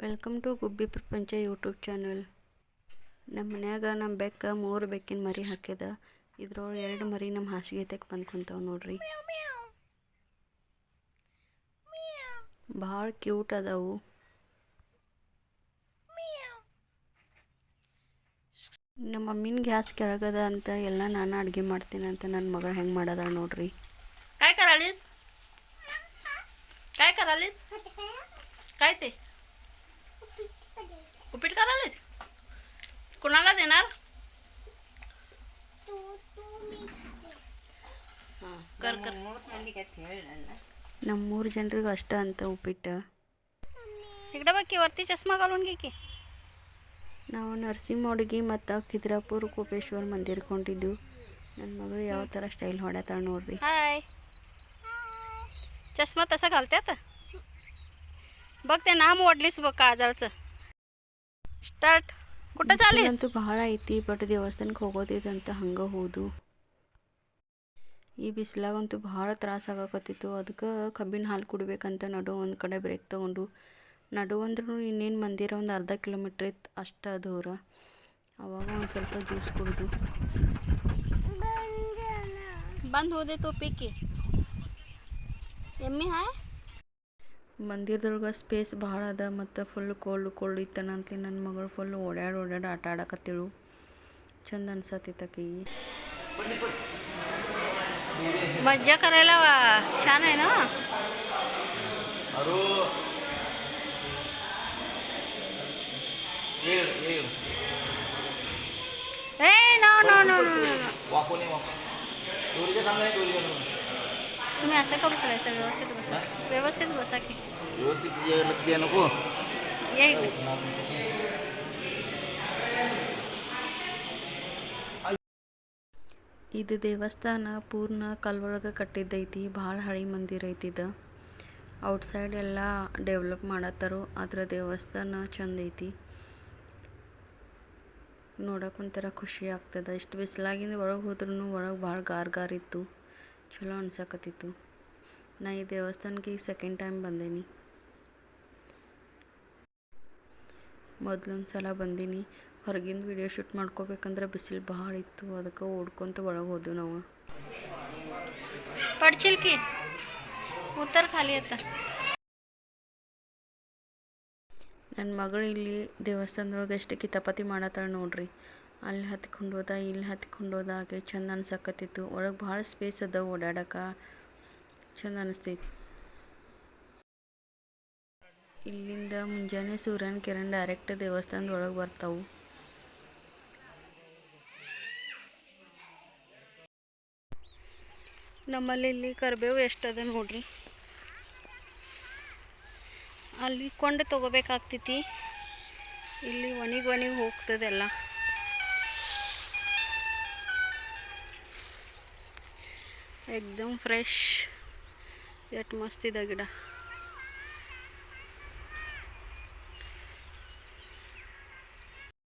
Welcome to ಗುಬ್ಬಿ ಪ್ರಪಂಚ YouTube channel. ನಮ್ಮ ಮನ್ಯಾಗ ನಮ್ಮ ಬೆಕ್ಕ 3 ಬೆಕ್ಕಿನ ಮರಿ ಹಾಕ್ಯದ. ಇದ್ರೊಳಗೆ 2 ಮರಿ ನಮ್ಮ ಹಾಸಿಗೆ ತೆಕ್ ಬಂದು ಕುಂತಾವ ನೋಡ್ರಿ. ಭಾಳ ಕ್ಯೂಟ್ ಅದಾವು. ನಮ್ಮ ಮಮ್ಮಿನ ಗ್ಯಾಸ್ ಕೆಳಗದ ಅಂತ ಎಲ್ಲ ನಾನು ಅಡುಗೆ ಮಾಡ್ತೀನಿ ಅಂತ ನನ್ನ ಮಗಳು ಹೆಂಗೆ ಮಾಡೋದ ನೋಡ್ರಿ. काय करालीस काय करालीस काय ते उपीट करालीस कुणाला देणार कर कर ನಮ್ಮ 3 ಜನರಿಗೆ ಅಷ್ಟ ಅಂತ ಉಪ್ಪಿಟ್ಟು. इकडे बघ की वरती चष्मा घालून घे की. ನಾವು ನರಸಿಂಹೋಡಿಗೆ ಮತ್ತು ಖಿದ್ರಾಪುರ ಕೋಪೇಶ್ವರ ಮಂದಿರಕ್ಕೆ ಹೊಂಟಿದ್ದು. ನನ್ನ ಮಗಳು ಯಾವ ಥರ ಸ್ಟೈಲ್ ಹೊಡ್ಯಾತಾಳ ನೋಡ್ರಿ. हाय चष्मा तसा घालत्यात बघ ते नाम ओढलीस बघ काजळचं. स्टार्ट कुठं चालीस ಅಂತೂ ಭಾಳ ಐತಿ, ಬಟ್ ದೇವಸ್ಥಾನಕ್ಕೆ ಹೋಗೋದಿದೆ ಅಂತ ಹಂಗೆ ಹೋದು. ಈ ಬಿಸಿಲಾಗಂತೂ ಭಾಳ ತ್ರಾಸ ಆಗಾಕತ್ತಿತ್ತು. ಅದಕ್ಕೆ ಕಬ್ಬಿನ ಹಾಲು ಕುಡಿಬೇಕಂತ ಒಂದು ಕಡೆ ಬ್ರೇಕ್ ತೊಗೊಂಡು ಅಂದ್ರೂ ಇನ್ನೇನು ಮಂದಿರ ಒಂದು ಅರ್ಧ ಕಿಲೋಮೀಟ್ರ್ ಇತ್ತು ಅಷ್ಟು ದೂರ. ಅವಾಗ ಒಂದು ಸ್ವಲ್ಪ ಜ್ಯೂಸ್ ಕುಡಿದು बंद हो दे तो पी के ಎಮ್ಮಿ ಹಾಯ್. ಮಂದಿರದೊಳಗೆ ಸ್ಪೇಸ್ ಭಾಳ ಅದ ಮತ್ತು ಫುಲ್ ಕೋಲ್ಡ್ ಇತ್ತನಂತಲಿ ನನ್ನ ಮಗಳು ಫುಲ್ ಓಡಾಡಿ ಆಟ ಆಡಕತ್ತಿಳು. ಚಂದ ಅನ್ಸತ್ತಿತ್ತಕೀಗಿ. मज्जा करायला छान आहे ना. ए नो नो नो तुम्ही असं का बसलायचं? व्यवस्थित बसा की. लक्ष द्या नको. ये इकडे. ಇದು ದೇವಸ್ಥಾನ ಪೂರ್ಣ ಕಲ್ಲೊಳಗೆ ಕಟ್ಟಿದ್ದೈತಿ. ಭಾಳ ಹಳೆ ಮಂದಿರ ಐತಿ ಇದು. ಔಟ್ಸೈಡ್ ಎಲ್ಲ ಡೆವಲಪ್ ಮಾಡತ್ತಾರು, ಆದ್ರೆ ದೇವಸ್ಥಾನ ಚಂದ ಐತಿ. ನೋಡಕ್ಕೆ ಒಂಥರ ಖುಷಿ ಆಗ್ತದೆ. ಇಷ್ಟು ಬಿಸಿಲಾಗಿಂದ ಒಳಗೆ ಹೋದ್ರೂ ಒಳಗೆ ಭಾಳ ಗಾರ್ ಇತ್ತು. ಚಲೋ ಅನ್ಸಕತ್ತಿತ್ತು. ನಾ ಈ ದೇವಸ್ಥಾನಕ್ಕೆ ಈಗ ಸೆಕೆಂಡ್ ಟೈಮ್ ಬಂದೀನಿ. ಮೊದಲೊಂದು ಸಲ ಬಂದೀನಿ. ಹೊರಗಿಂದ ವಿಡಿಯೋ ಶೂಟ್ ಮಾಡ್ಕೋಬೇಕಂದ್ರೆ ಬಿಸಿಲು ಭಾಳ ಇತ್ತು. ಅದಕ್ಕೆ ಓಡ್ಕೊತ ಒಳಗೆ ಹೋದ್ವು ನಾವು. पडशील की उतर खाली आता. ನನ್ನ ಮಗಳು ಇಲ್ಲಿ ದೇವಸ್ಥಾನದೊಳಗೆ ಎಷ್ಟು ಕಿತಾಪತಿ ಮಾಡತ್ತಾಳೆ ನೋಡ್ರಿ. ಅಲ್ಲಿ ಹತ್ಕೊಂಡು ಹೋದ ಇಲ್ಲಿ ಹತ್ಕೊಂಡು ಹೋದಾಗೆ ಚಂದ ಅನ್ಸಕತ್ತಿತ್ತು. ಒಳಗೆ ಭಾಳ ಸ್ಪೇಸ್ ಅದ, ಓಡಾಡಕ್ಕೆ ಚಂದ ಅನಿಸ್ತೈತಿ. ಇಲ್ಲಿಂದ ಮುಂಜಾನೆ ಸೂರ್ಯನ ಕಿರಣ ಡೈರೆಕ್ಟ್ ದೇವಸ್ಥಾನದ ಒಳಗೆ ಬರ್ತಾವು. ನಮ್ಮಲ್ಲಿ ಇಲ್ಲಿ ಕರಿಬೇವು ಎಷ್ಟದ ನೋಡ್ರಿ. ಅಲ್ಲಿ ಕೊಂಡು ತೊಗೋಬೇಕಾಗ್ತೈತಿ. ಇಲ್ಲಿ ಒಣಗಿ ಹೋಗ್ತದೆಲ್ಲ. एकदम फ्रेश ಎಷ್ಟು ಮಸ್ತ್ ಇದೆ ಗಿಡ.